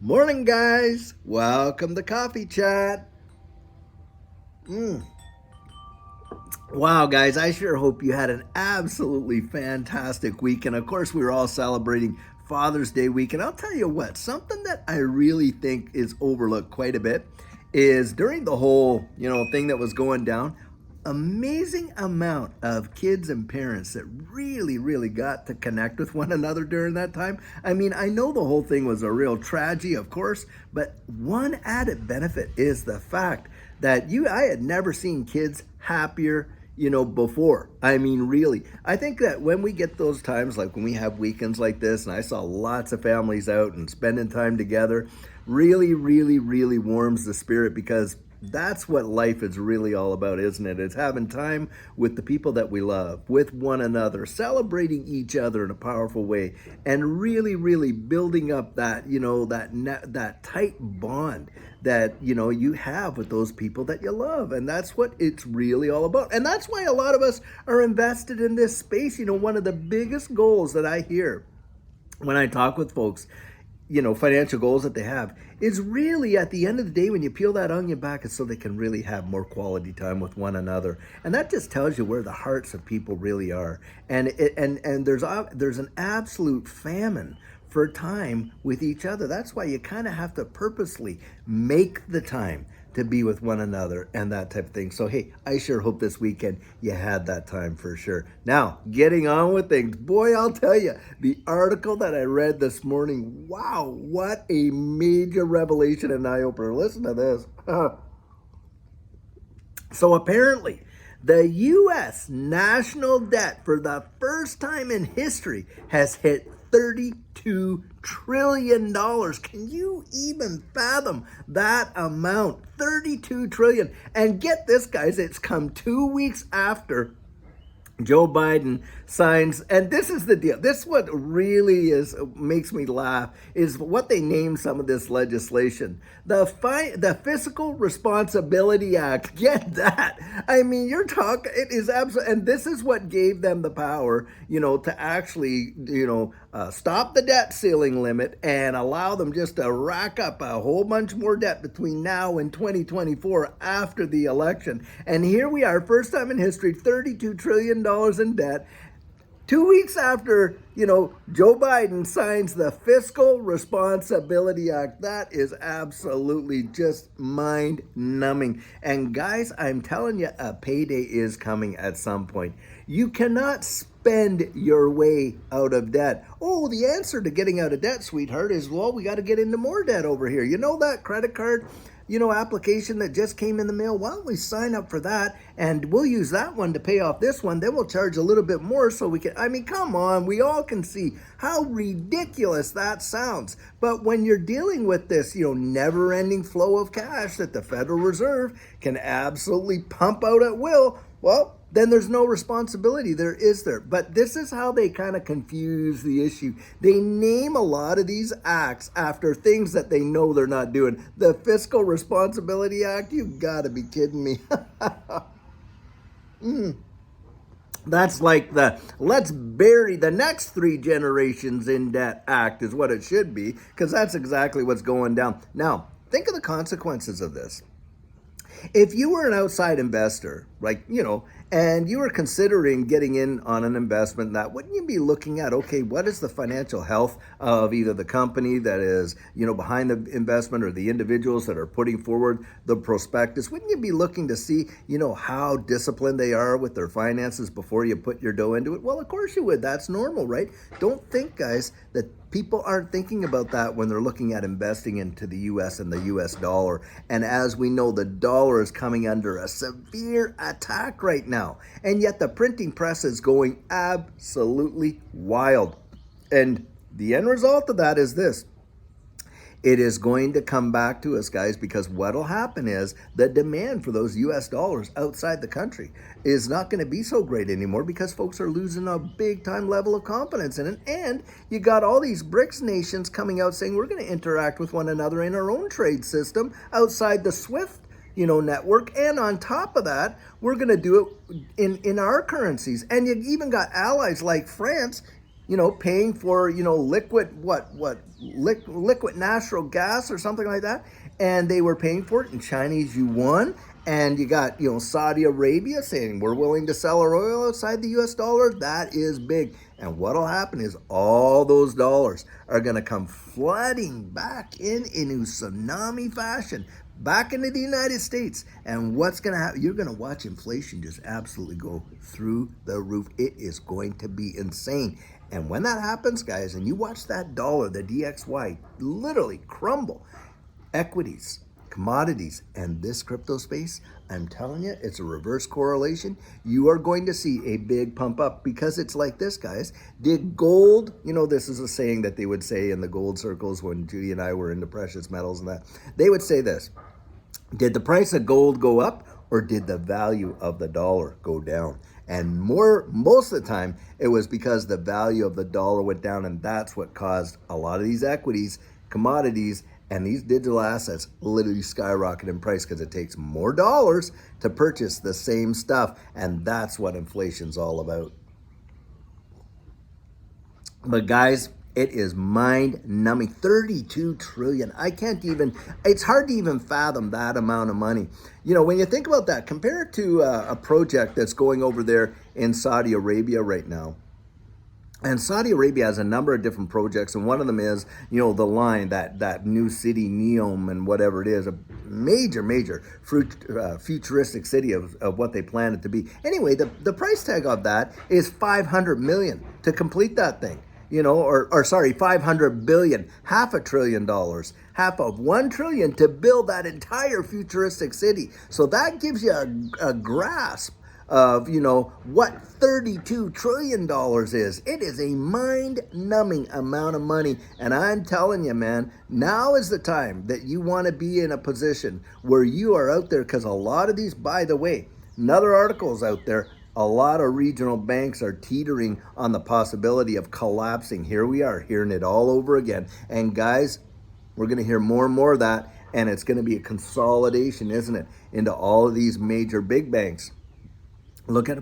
Morning, guys. Welcome to Coffee Chat. Wow, guys, I sure hope you had an absolutely fantastic week. And of course, we were all celebrating Father's Day week. And I'll tell you what, something that I really think is overlooked quite a bit is during the whole, thing that was going down, amazing amount of kids and parents that really got to connect with one another during that time. I mean, I know the whole thing was a real tragedy, of course, but one added benefit is the fact that I had never seen kids happier, before. I mean, really. I think that when we get those times, like when we have weekends like this, and I saw lots of families out and spending time together, really warms the spirit, because that's what life is really all about, isn't it? It's having time with the people that we love, with one another, celebrating each other in a powerful way, and really building up that, that tight bond that, you have with those people that you love. And that's what it's really all about. And that's why a lot of us are invested in this space. One of the biggest goals that I hear when I talk with folks, financial goals that they have, is really at the end of the day, when you peel that onion back, it's so they can really have more quality time with one another. And that just tells you where the hearts of people really are. And there's an absolute famine for time with each other. That's why you kind of have to purposely make the time to be with one another and that type of thing. So, hey, I sure hope this weekend you had that time for sure. Now, getting on with things. Boy, I'll tell you, the article that I read this morning, wow, what a major revelation and eye-opener. Listen to this. So apparently, the U.S. national debt for the first time in history has hit $32 trillion. Can you even fathom that amount? $32 trillion. And get this, guys, it's come 2 weeks after Joe Biden signs, and this is the deal. This what really makes me laugh is what they name some of this legislation. The Fiscal Responsibility Act. Get that? I mean, you're talking. It is absolutely, and this is what gave them the power, to actually, stop the debt ceiling limit and allow them just to rack up a whole bunch more debt between now and 2024 after the election. And here we are, first time in history, $32 trillion in debt. 2 weeks after, Joe Biden signs the Fiscal Responsibility Act. That is absolutely just mind numbing. And guys, I'm telling you, a payday is coming at some point. You cannot spend your way out of debt. Oh, the answer to getting out of debt, sweetheart, is, well, we got to get into more debt over here. You know that credit card application that just came in the mail? Why don't we sign up for that, and we'll use that one to pay off this one, then we'll charge a little bit more so we can, I mean, come on, we all can see how ridiculous that sounds. But when you're dealing with this, never-ending flow of cash that the Federal Reserve can absolutely pump out at will, well, then there's no responsibility there, is there? But this is how they kind of confuse the issue. They name a lot of these acts after things that they know they're not doing. The Fiscal Responsibility Act, you gotta be kidding me. That's like the let's bury the next 3 generations in debt act is what it should be, because that's exactly what's going down. Now, think of the consequences of this. If you were an outside investor, and you were considering getting in on an investment, that wouldn't you be looking at, okay, what is the financial health of either the company that is, behind the investment, or the individuals that are putting forward the prospectus? Wouldn't you be looking to see, how disciplined they are with their finances before you put your dough into it? Well, of course you would. That's normal, right? Don't think, guys, that people aren't thinking about that when they're looking at investing into the U.S. and the U.S. dollar. And as we know, the dollar is coming under a severe attack right now. And yet the printing press is going absolutely wild. And the end result of that is this. It is going to come back to us, guys, because what will happen is the demand for those U.S. dollars outside the country is not going to be so great anymore, because folks are losing a big-time level of confidence in it. And you got all these BRICS nations coming out saying we're going to interact with one another in our own trade system outside the SWIFT network. And on top of that, we're going to do it in our currencies. And you even got allies like France paying for, liquid natural gas or something like that. And they were paying for it in Chinese yuan. And you got, Saudi Arabia saying we're willing to sell our oil outside the US dollar. That is big. And what'll happen is all those dollars are going to come flooding back in a tsunami fashion back into the United States. And what's going to happen? You're going to watch inflation just absolutely go through the roof. It is going to be insane. And when that happens, guys, and you watch that dollar, the DXY, literally crumble, equities, commodities, and this crypto space, I'm telling you, it's a reverse correlation. You are going to see a big pump up because it's like this, guys. Did gold, this is a saying that they would say in the gold circles when Judy and I were into precious metals and that. They would say this: did the price of gold go up or did the value of the dollar go down? And most of the time, it was because the value of the dollar went down, and that's what caused a lot of these equities, commodities, and these digital assets literally skyrocket in price because it takes more dollars to purchase the same stuff, and that's what inflation's all about. But guys, it is mind-numbing. 32 trillion. It's hard to even fathom that amount of money. When you think about that, compare it to a project that's going over there in Saudi Arabia right now. And Saudi Arabia has a number of different projects, and one of them is, the line, that new city, Neom, and whatever it is, a major futuristic city of what they plan it to be. Anyway, the price tag of that is $500 million to complete that thing. 500 billion, $500 billion, half of $1 trillion to build that entire futuristic city. So that gives you a grasp of, what $32 trillion is. It is a mind-numbing amount of money. And I'm telling you, man, now is the time that you want to be in a position where you are out there, because a lot of these, by the way, another article is out there, a lot of regional banks are teetering on the possibility of collapsing. Here we are, hearing it all over again. And guys, we're going to hear more and more of that, and it's going to be a consolidation, isn't it, into all of these major big banks. Look at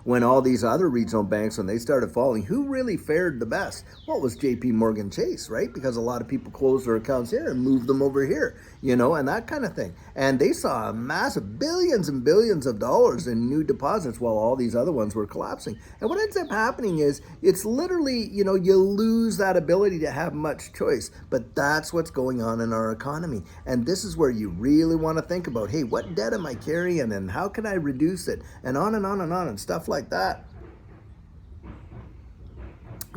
when all these other regional banks, when they started falling, who really fared the best? Well, it was JP Morgan Chase, right? Because a lot of people closed their accounts here and moved them over here, and that kind of thing. And they saw a massive billions and billions of dollars in new deposits while all these other ones were collapsing. And what ends up happening is it's literally, you lose that ability to have much choice. But that's what's going on in our economy. And this is where you really want to think about, hey, what debt am I carrying and how can I reduce it? And on and on and stuff like that.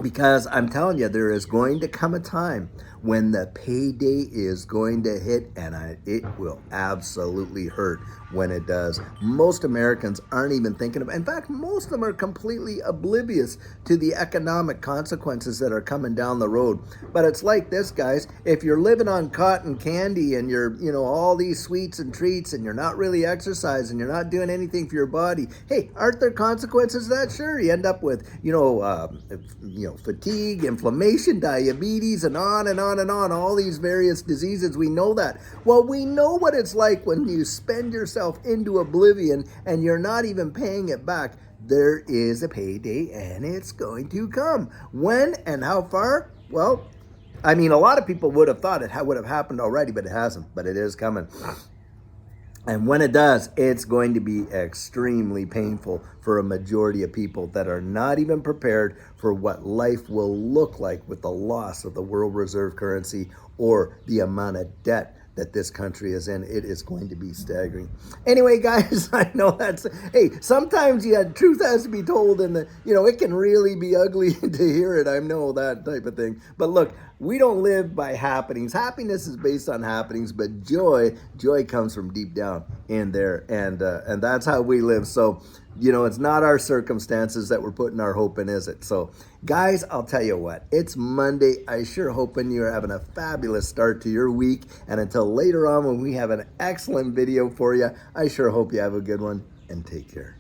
Because I'm telling you, there is going to come a time when the payday is going to hit, and it will absolutely hurt when it does. Most Americans aren't even thinking of it. In fact, most of them are completely oblivious to the economic consequences that are coming down the road. But it's like this, guys. If you're living on cotton candy and you're, all these sweets and treats, and you're not really exercising, you're not doing anything for your body, hey, aren't there consequences to that? Sure, you end up with, fatigue, inflammation, diabetes, and on and on and on, all these various diseases. We know that. Well, we know what it's like when you spend yourself into oblivion and you're not even paying it back. There is a payday, and it's going to come. When and how far? Well, a lot of people would have thought it would have happened already, but it hasn't. But it is coming. And when it does, it's going to be extremely painful for a majority of people that are not even prepared for what life will look like with the loss of the world reserve currency or the amount of debt that this country is in. It is going to be staggering. Anyway, guys, I know hey, sometimes truth has to be told, and it can really be ugly to hear it. I know that type of thing. But look, we don't live by happenings. Happiness is based on happenings, but joy comes from deep down in there, and that's how we live. So, it's not our circumstances that we're putting our hope in, is it? So, guys, I'll tell you what, it's Monday. I sure hoping you're having a fabulous start to your week. And until later on when we have an excellent video for you, I sure hope you have a good one, and take care.